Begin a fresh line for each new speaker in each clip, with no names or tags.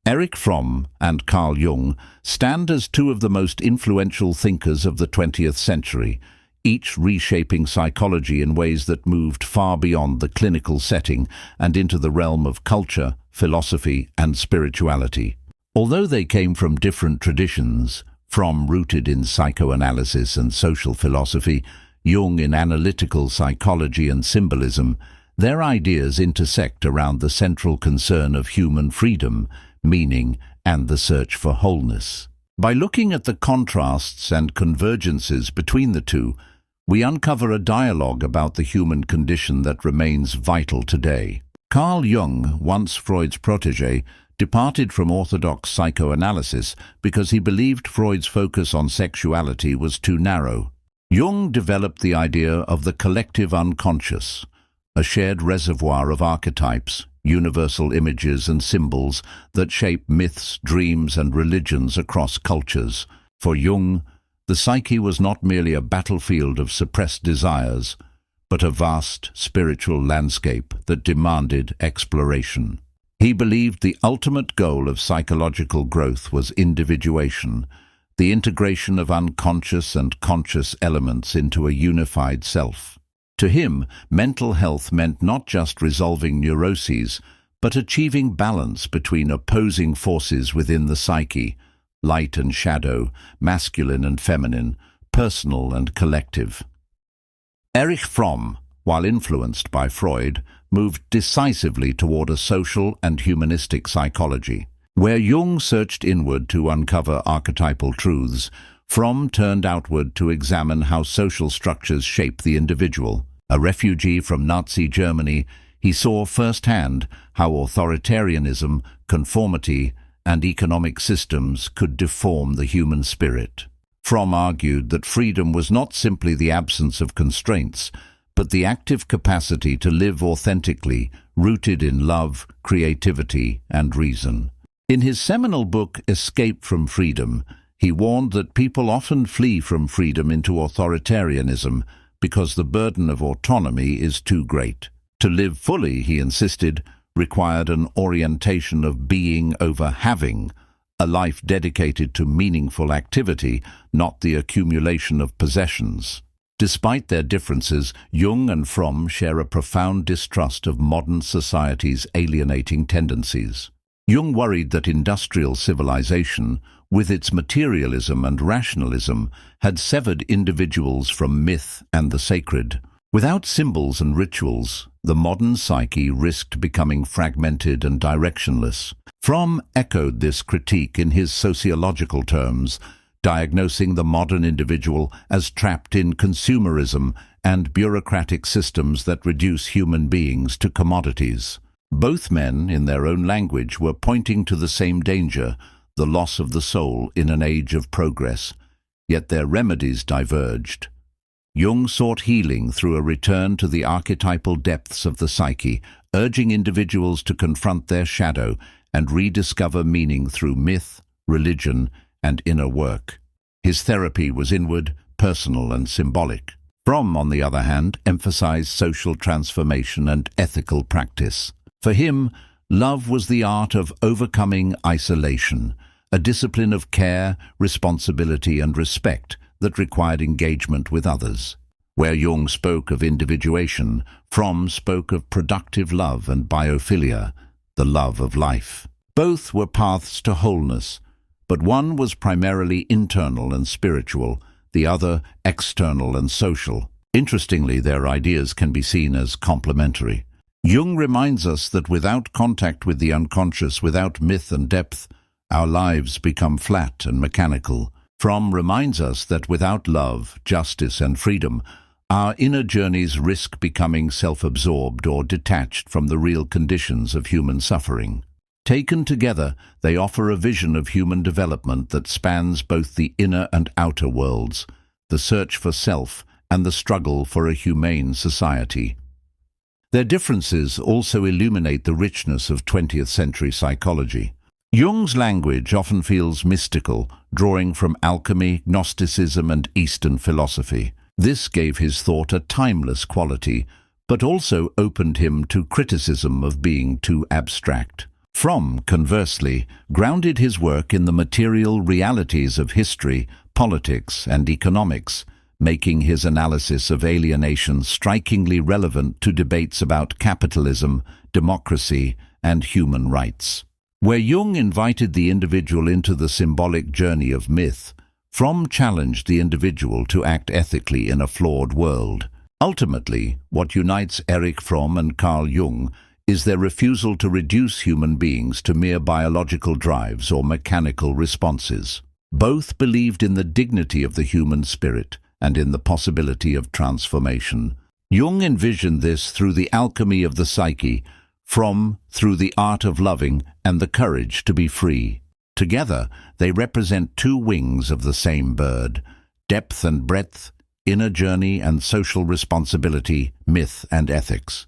Erich Fromm and Carl Jung stand as two of the most influential thinkers of the 20th century, each reshaping psychology in ways that moved far beyond the clinical setting and into the realm of culture, philosophy, and spirituality. Although they came from different traditions, Fromm rooted in psychoanalysis and social philosophy, Jung in analytical psychology and symbolism, their ideas intersect around the central concern of human freedom, meaning, and the search for wholeness. By looking at the contrasts and convergences between the two, we uncover a dialogue about the human condition that remains vital today. Carl Jung, once Freud's protégé, departed from orthodox psychoanalysis because he believed Freud's focus on sexuality was too narrow. Jung developed the idea of the collective unconscious, a shared reservoir of archetypes, universal images and symbols that shape myths, dreams, and religions across cultures. For Jung, the psyche was not merely a battlefield of suppressed desires, but a vast spiritual landscape that demanded exploration. He believed the ultimate goal of psychological growth was individuation, the integration of unconscious and conscious elements into a unified self. To him, mental health meant not just resolving neuroses, but achieving balance between opposing forces within the psyche, light and shadow, masculine and feminine, personal and collective. Erich Fromm, while influenced by Freud, moved decisively toward a social and humanistic psychology. Where Jung searched inward to uncover archetypal truths, Fromm turned outward to examine how social structures shape the individual. A refugee from Nazi Germany, he saw firsthand how authoritarianism, conformity, and economic systems could deform the human spirit. Fromm argued that freedom was not simply the absence of constraints, but the active capacity to live authentically, rooted in love, creativity, and reason. In his seminal book, Escape from Freedom, he warned that people often flee from freedom into authoritarianism because the burden of autonomy is too great. To live fully, he insisted, required an orientation of being over having, a life dedicated to meaningful activity, not the accumulation of possessions. Despite their differences, Jung and Fromm share a profound distrust of modern society's alienating tendencies. Jung worried that industrial civilization, with its materialism and rationalism, had severed individuals from myth and the sacred. Without symbols and rituals, the modern psyche risked becoming fragmented and directionless. Fromm echoed this critique in his sociological terms, diagnosing the modern individual as trapped in consumerism and bureaucratic systems that reduce human beings to commodities. Both men, in their own language, were pointing to the same danger, the loss of the soul in an age of progress, yet their remedies diverged. Jung sought healing through a return to the archetypal depths of the psyche, urging individuals to confront their shadow and rediscover meaning through myth, religion, and inner work. His therapy was inward, personal, and symbolic. Fromm, on the other hand, emphasized social transformation and ethical practice. For him, love was the art of overcoming isolation, a discipline of care, responsibility, and respect that required engagement with others. Where Jung spoke of individuation, Fromm spoke of productive love and biophilia, the love of life. Both were paths to wholeness, but one was primarily internal and spiritual, the other external and social. Interestingly, their ideas can be seen as complementary. Jung reminds us that without contact with the unconscious, without myth and depth, our lives become flat and mechanical. Fromm reminds us that without love, justice, and freedom, our inner journeys risk becoming self-absorbed or detached from the real conditions of human suffering. Taken together, they offer a vision of human development that spans both the inner and outer worlds, the search for self and the struggle for a humane society. Their differences also illuminate the richness of 20th century psychology. Jung's language often feels mystical, drawing from alchemy, Gnosticism, and Eastern philosophy. This gave his thought a timeless quality, but also opened him to criticism of being too abstract. Fromm, conversely, grounded his work in the material realities of history, politics, and economics, making his analysis of alienation strikingly relevant to debates about capitalism, democracy, and human rights. Where Jung invited the individual into the symbolic journey of myth, Fromm challenged the individual to act ethically in a flawed world. Ultimately, what unites Erich Fromm and Carl Jung is their refusal to reduce human beings to mere biological drives or mechanical responses. Both believed in the dignity of the human spirit and in the possibility of transformation. Jung envisioned this through the alchemy of the psyche, Fromm through the art of loving and the courage to be free. Together, they represent two wings of the same bird: depth and breadth, inner journey and social responsibility, myth and ethics.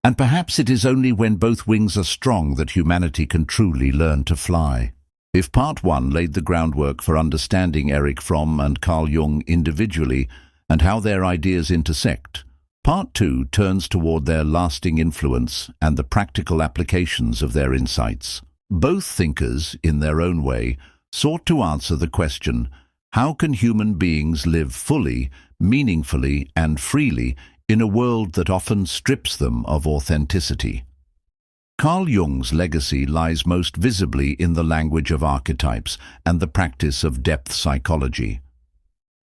And perhaps it is only when both wings are strong that humanity can truly learn to fly. If Part 1 laid the groundwork for understanding Erich Fromm and Carl Jung individually and how their ideas intersect, Part 2 turns toward their lasting influence and the practical applications of their insights. Both thinkers, in their own way, sought to answer the question, how can human beings live fully, meaningfully, and freely in a world that often strips them of authenticity? Carl Jung's legacy lies most visibly in the language of archetypes and the practice of depth psychology.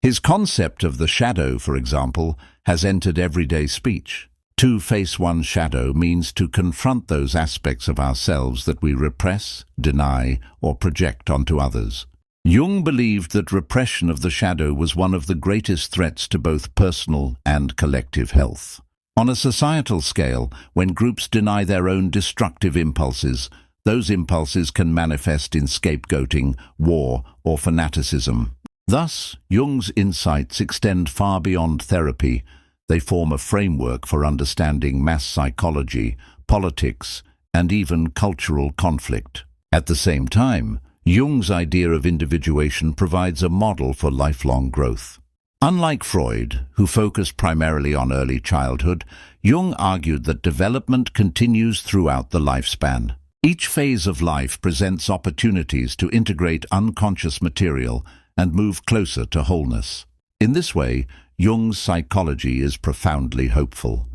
His concept of the shadow, for example, has entered everyday speech. To face one's shadow means to confront those aspects of ourselves that we repress, deny, or project onto others. Jung believed that repression of the shadow was one of the greatest threats to both personal and collective health. On a societal scale, when groups deny their own destructive impulses, those impulses can manifest in scapegoating, war, or fanaticism. Thus, Jung's insights extend far beyond therapy. They form a framework for understanding mass psychology, politics, and even cultural conflict. At the same time, Jung's idea of individuation provides a model for lifelong growth. Unlike Freud, who focused primarily on early childhood, Jung argued that development continues throughout the lifespan. Each phase of life presents opportunities to integrate unconscious material and move closer to wholeness. In this way, Jung's psychology is profoundly hopeful.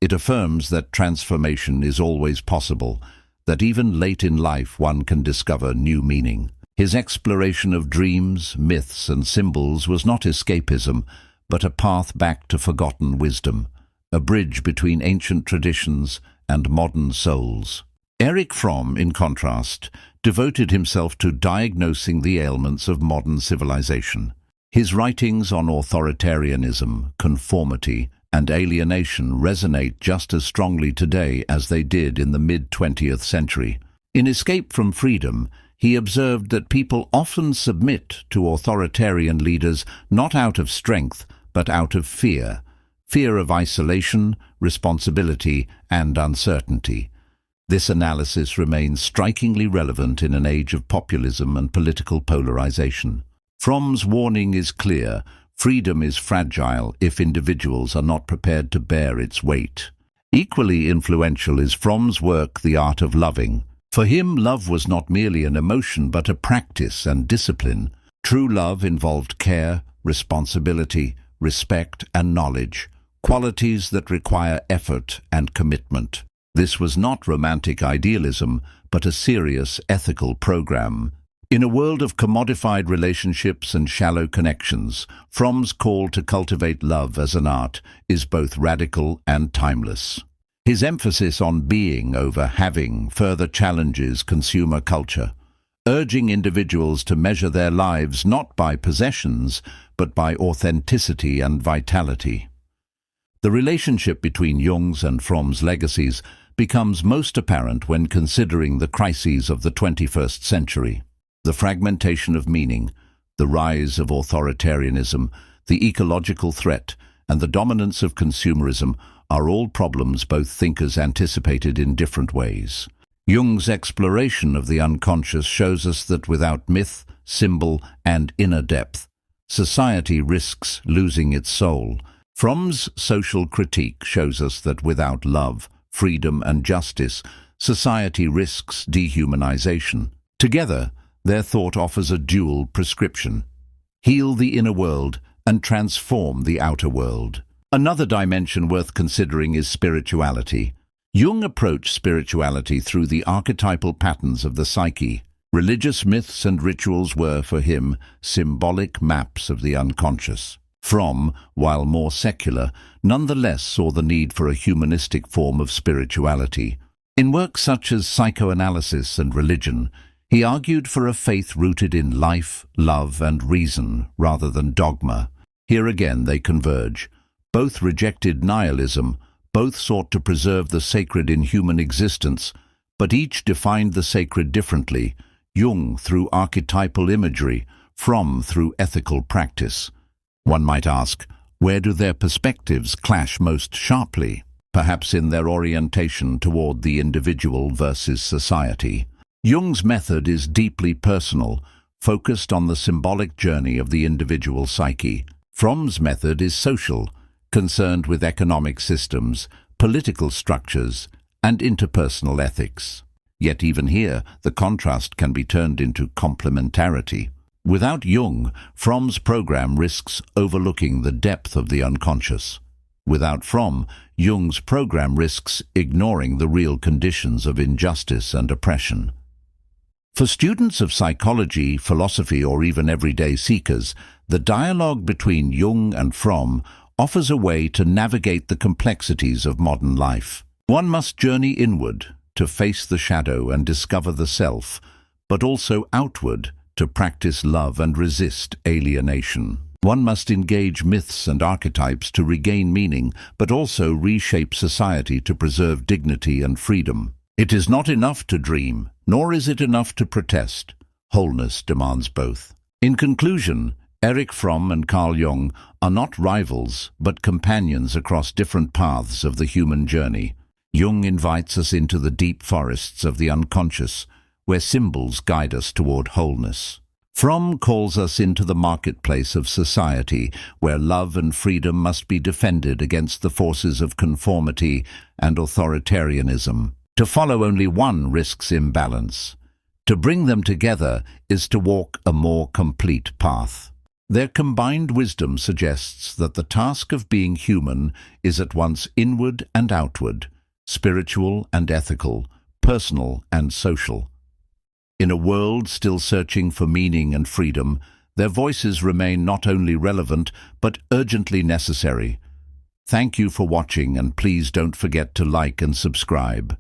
It affirms that transformation is always possible, that even late in life one can discover new meaning. His exploration of dreams, myths, and symbols was not escapism, but a path back to forgotten wisdom, a bridge between ancient traditions and modern souls. Erich Fromm, in contrast, devoted himself to diagnosing the ailments of modern civilization. His writings on authoritarianism, conformity, and alienation resonate just as strongly today as they did in the mid-20th century. In Escape from Freedom, he observed that people often submit to authoritarian leaders not out of strength, but out of fear. Fear of isolation, responsibility, and uncertainty. This analysis remains strikingly relevant in an age of populism and political polarization. Fromm's warning is clear: freedom is fragile if individuals are not prepared to bear its weight. Equally influential is Fromm's work, The Art of Loving. For him, love was not merely an emotion but a practice and discipline. True love involved care, responsibility, respect, and knowledge, qualities that require effort and commitment. This was not romantic idealism, but a serious ethical program. In a world of commodified relationships and shallow connections, Fromm's call to cultivate love as an art is both radical and timeless. His emphasis on being over having further challenges consumer culture, urging individuals to measure their lives not by possessions, but by authenticity and vitality. The relationship between Jung's and Fromm's legacies becomes most apparent when considering the crises of the 21st century. The fragmentation of meaning, the rise of authoritarianism, the ecological threat, and the dominance of consumerism are all problems both thinkers anticipated in different ways. Jung's exploration of the unconscious shows us that without myth, symbol, and inner depth, society risks losing its soul. Fromm's social critique shows us that without love, freedom, and justice, society risks dehumanization. Together, their thought offers a dual prescription: heal the inner world and transform the outer world. Another dimension worth considering is spirituality. Jung approached spirituality through the archetypal patterns of the psyche. Religious myths and rituals were, for him, symbolic maps of the unconscious. Fromm, while more secular, nonetheless saw the need for a humanistic form of spirituality. In works such as Psychoanalysis and Religion, he argued for a faith rooted in life, love, and reason rather than dogma. Here again they converge. Both rejected nihilism, both sought to preserve the sacred in human existence, but each defined the sacred differently: Jung through archetypal imagery, Fromm through ethical practice. One might ask, where do their perspectives clash most sharply? Perhaps in their orientation toward the individual versus society. Jung's method is deeply personal, focused on the symbolic journey of the individual psyche. Fromm's method is social, concerned with economic systems, political structures, and interpersonal ethics. Yet even here, the contrast can be turned into complementarity. Without Jung, Fromm's program risks overlooking the depth of the unconscious. Without Fromm, Jung's program risks ignoring the real conditions of injustice and oppression. For students of psychology, philosophy, or even everyday seekers, the dialogue between Jung and Fromm offers a way to navigate the complexities of modern life. One must journey inward to face the shadow and discover the self, but also outward to practice love and resist alienation. One must engage myths and archetypes to regain meaning, but also reshape society to preserve dignity and freedom. It is not enough to dream, nor is it enough to protest. Wholeness demands both. In conclusion, Erich Fromm and Carl Jung are not rivals, but companions across different paths of the human journey. Jung invites us into the deep forests of the unconscious, where symbols guide us toward wholeness. Fromm calls us into the marketplace of society, where love and freedom must be defended against the forces of conformity and authoritarianism. To follow only one risks imbalance. To bring them together is to walk a more complete path. Their combined wisdom suggests that the task of being human is at once inward and outward, spiritual and ethical, personal and social. In a world still searching for meaning and freedom, their voices remain not only relevant, but urgently necessary. Thank you for watching, and please don't forget to like and subscribe.